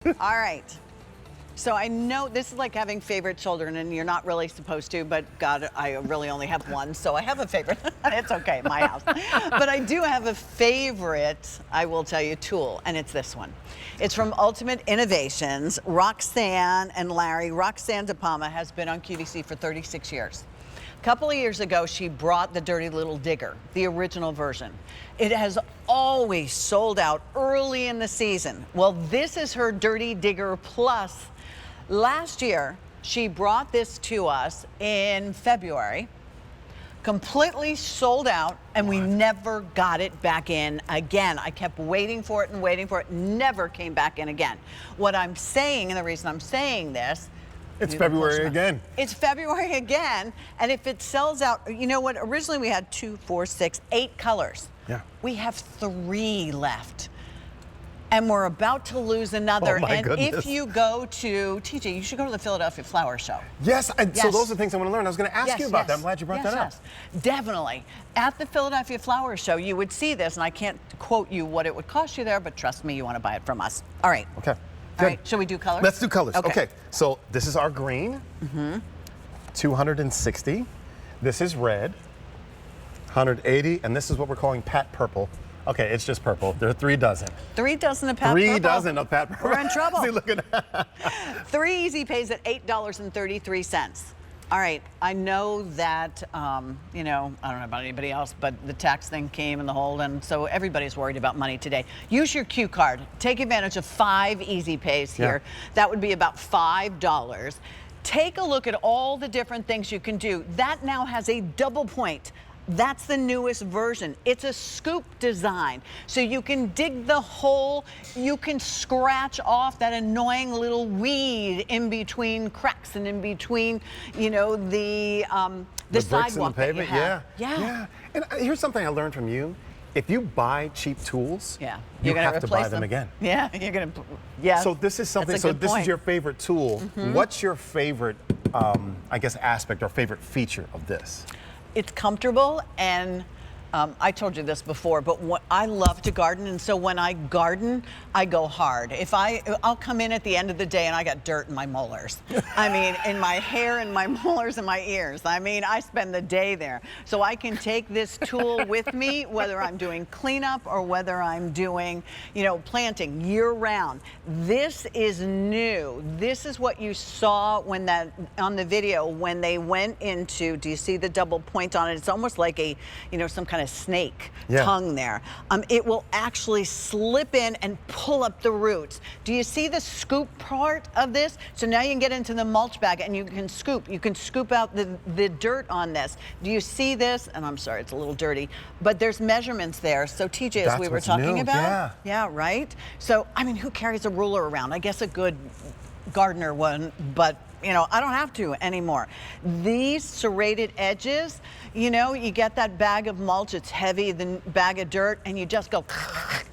All right. So I know this is like having favorite children, and you're not really supposed to, but God, I really only have one, so I have a favorite. It's okay, my house. But I do have a favorite, I will tell you, tool, and it's this one. It's from Ultimate Innovations. Roxanne and Larry. Roxanne De Palma has been on QVC for 36 years. A couple of years ago, she brought the Dirty Little Digger, the original version. It has always sold out early in the season. Well, this is her Dirty Digger Plus. Last year, she brought this to us in February, completely sold out, and we never got it back in again. I kept waiting for it and waiting for it, never came back in again. What I'm saying, and the reason I'm saying this, it's February again. It's February again, and if it sells out, you know what, originally we had 2, 4, 6, 8 colors. Yeah. We have 3 left. And we're about to lose another. Oh my and goodness. if you go to, TJ, you should go to the Philadelphia Flower Show. Yes, so those are the things I want to learn. I was going to ask you about that. I'm glad you brought that up. Definitely. At the Philadelphia Flower Show, you would see this, and I can't quote you what it would cost you there, but trust me, you want to buy it from us. All right. Okay. All right, shall we do colors? Let's do colors. Okay. So this is our green, 260. This is red, 180, and this is what we're calling Pat Purple. Okay, it's just purple. There are 3 dozen. 3 dozen of Pat Purple. 3 dozen of Pat Purple. We're in trouble. See, look at that. 3 easy pays at $8.33. All right, I know that, you know, I don't know about anybody else, but the tax thing came in the hold, and so everybody's worried about money today. Use your Q card. Take advantage of 5 easy pays here. Yeah. That would be about $5. Take a look at all the different things you can do. That now has a double point. That's the newest version. It's a scoop design. So you can dig the hole, you can scratch off that annoying little weed in between cracks and in between, you know, the sidewalk and the pavement. Yeah. And here's something I learned from you. If you buy cheap tools, you gonna have to buy them again. Yeah, you're gonna, yeah. So this is something, so this is your favorite tool. What's your favorite, I guess, aspect or favorite feature of this? It's comfortable, and I told you this before, but I love to garden, and so when I garden, I go hard. I'll come in at the end of the day and I got dirt in my molars. I mean, in my hair and my molars and my ears. I mean, I spend the day there. So I can take this tool with me, whether I'm doing cleanup or whether I'm doing, you know, planting year round. This is new. This is what you saw when on the video when they went into, do you see the double point on it? It's almost like a, you know, some kind of snake tongue there. It will actually slip in and pull up the roots. Do you see the scoop part of this? So now you can get into the mulch bag and you can scoop. You can scoop out the dirt on this. Do you see this? And I'm sorry, it's a little dirty, but there's measurements there. So TJ, as we were talking about, yeah, right? So, I mean, who carries a ruler around? I guess a good gardener one, but you know, I don't have to anymore. These serrated edges, you know, you get that bag of mulch, it's heavy, the bag of dirt, and you just go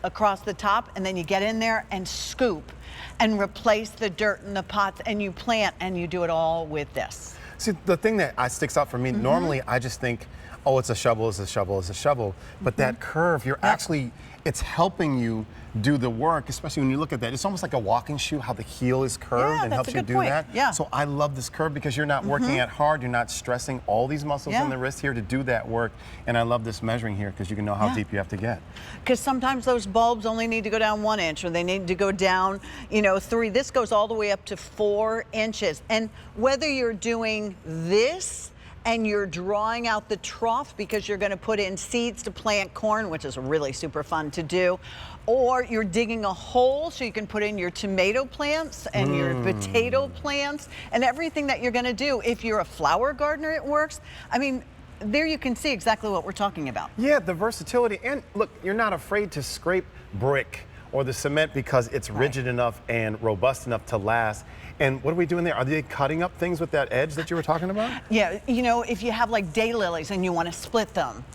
across the top, and then you get in there and scoop and replace the dirt in the pots, and you plant, and you do it all with this. See, the thing that sticks out for me, normally I just think, oh, it's a shovel, it's a shovel, it's a shovel. But that curve, you're actually, it's helping you do the work, especially when you look at that. It's almost like a walking shoe, how the heel is curved and helps you do that. Yeah. So I love this curve because you're not working at hard, you're not stressing all these muscles in the wrist here to do that work. And I love this measuring here because you can know how deep you have to get. Because sometimes those bulbs only need to go down 1 inch, or they need to go down, you know, 3. This goes all the way up to 4 inches. And whether you're doing this and you're drawing out the trough because you're going to put in seeds to plant corn, which is really super fun to do, or you're digging a hole so you can put in your tomato plants and your potato plants and everything that you're going to do. If you're a flower gardener, it works. I mean, there you can see exactly what we're talking about. Yeah, the versatility. And look, you're not afraid to scrape brick or the cement because it's rigid enough and robust enough to last. And what are we doing there? Are they cutting up things with that edge that you were talking about? Yeah, you know, if you have like daylilies and you want to split them,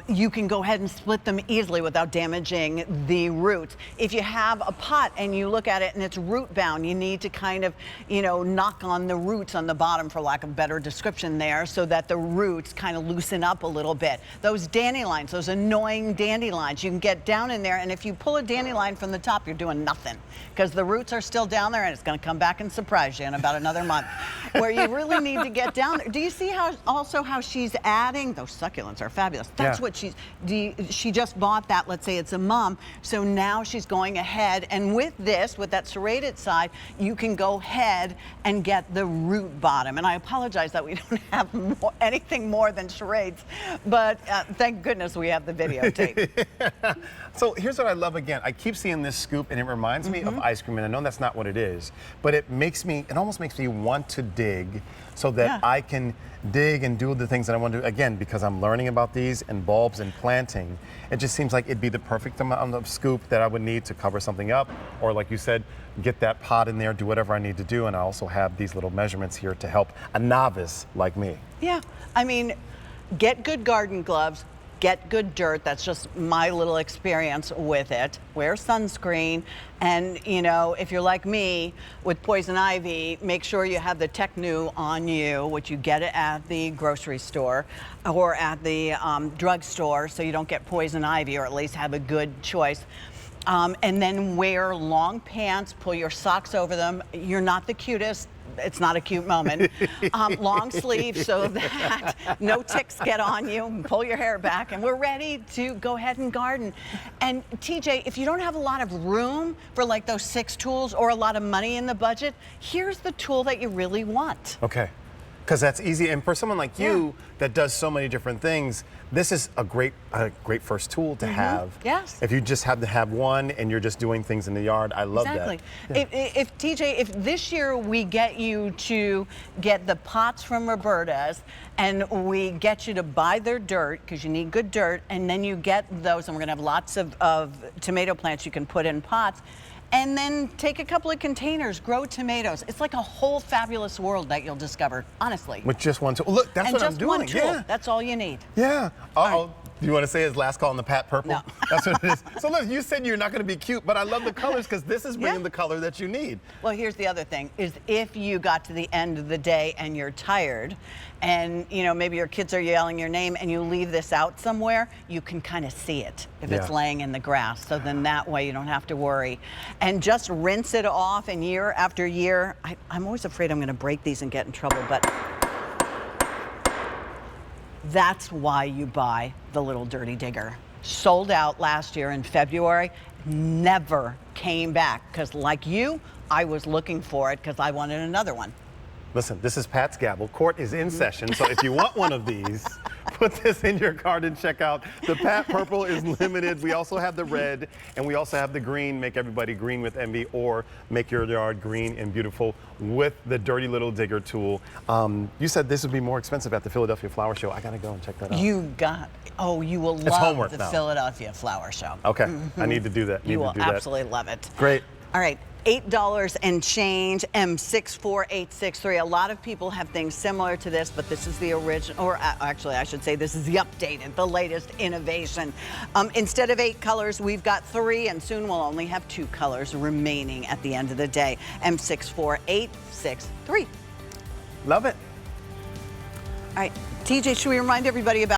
you can go ahead and split them easily without damaging the roots. If you have a pot and you look at it and it's root bound, you need to kind of, you know, knock on the roots on the bottom, for lack of a better description there, so that the roots kind of loosen up a little bit. Those dandelions, those annoying dandelions, you can get down in there, and if you pull a dandelion line from the top, you're doing nothing because the roots are still down there and it's going to come back and surprise you in about another month. Where you really need to get down there. Do you see how she's adding? Those succulents are fabulous. That's what she just bought that. Let's say it's a mom. So now she's going ahead, and with that serrated side, you can go ahead and get the root bottom. And I apologize that we don't have anything more than charades, but thank goodness we have the videotape. So here's what I love again. I keep seeing this scoop and it reminds me of ice cream, and I know that's not what it is, but it almost makes me want to dig so that I can dig and do the things that I want to do. Again, because I'm learning about these and bulbs and planting, it just seems like it'd be the perfect amount of scoop that I would need to cover something up, or like you said, get that pot in there, do whatever I need to do, and I also have these little measurements here to help a novice like me. Yeah, I mean, get good garden gloves, get good dirt. That's just my little experience with it. Wear sunscreen, and you know, if you're like me with poison ivy, make sure you have the Technu on you, which you get it at the grocery store or at the drugstore, so you don't get poison ivy, or at least have a good choice. And then wear long pants, pull your socks over them. You're not the cutest. It's not a cute moment. Long sleeves so that no ticks get on you. Pull your hair back, and we're ready to go ahead and garden. And TJ, if you don't have a lot of room for like those 6 tools or a lot of money in the budget, here's the tool that you really want. Okay. Because that's easy, and for someone like you that does so many different things, this is a great great first tool to have. Yes. If you just have to have one and you're just doing things in the yard, I love that. Yeah. If TJ, if this year we get you to get the pots from Roberta's, and we get you to buy their dirt, because you need good dirt, and then you get those, and we're gonna have lots of tomato plants you can put in pots, and then take a couple of containers, grow tomatoes. It's like a whole fabulous world that you'll discover, honestly. With just one tool. Look, that's what I'm doing. And just one tool. That's all you need. Yeah. Uh-oh. Do you want to say his last call on the Pat Purple? No. That's what it is. So look, you said you're not going to be cute, but I love the colors because this is bringing the color that you need. Well, here's the other thing, is if you got to the end of the day and you're tired, and you know, maybe your kids are yelling your name and you leave this out somewhere, you can kind of see it if it's laying in the grass. So then that way you don't have to worry. And just rinse it off, and year after year, I'm always afraid I'm going to break these and get in trouble, but that's why you buy the little Dirty Digger. Sold out last year in February, never came back, because like you, I was looking for it because I wanted another one. Listen, this is Pat's Gavel. Court is in session, so if you want one of these, put this in your garden. Check out the Pat Purple is limited. We also have the red, and we also have the green. Make everybody green with envy, or make your yard green and beautiful with the Dirty Little Digger tool. You said this would be more expensive at the Philadelphia Flower Show. I gotta go and check that out. You will love the now. Philadelphia Flower Show. Okay, I need to do that. You will absolutely love it. Great. All right. $8 and change, M64863. A lot of people have things similar to this, but this is the original, or actually I should say this is the updated, the latest innovation. Instead of 8 colors, we've got 3, and soon we'll only have 2 colors remaining at the end of the day. M64863. Love it. All right, TJ, should we remind everybody about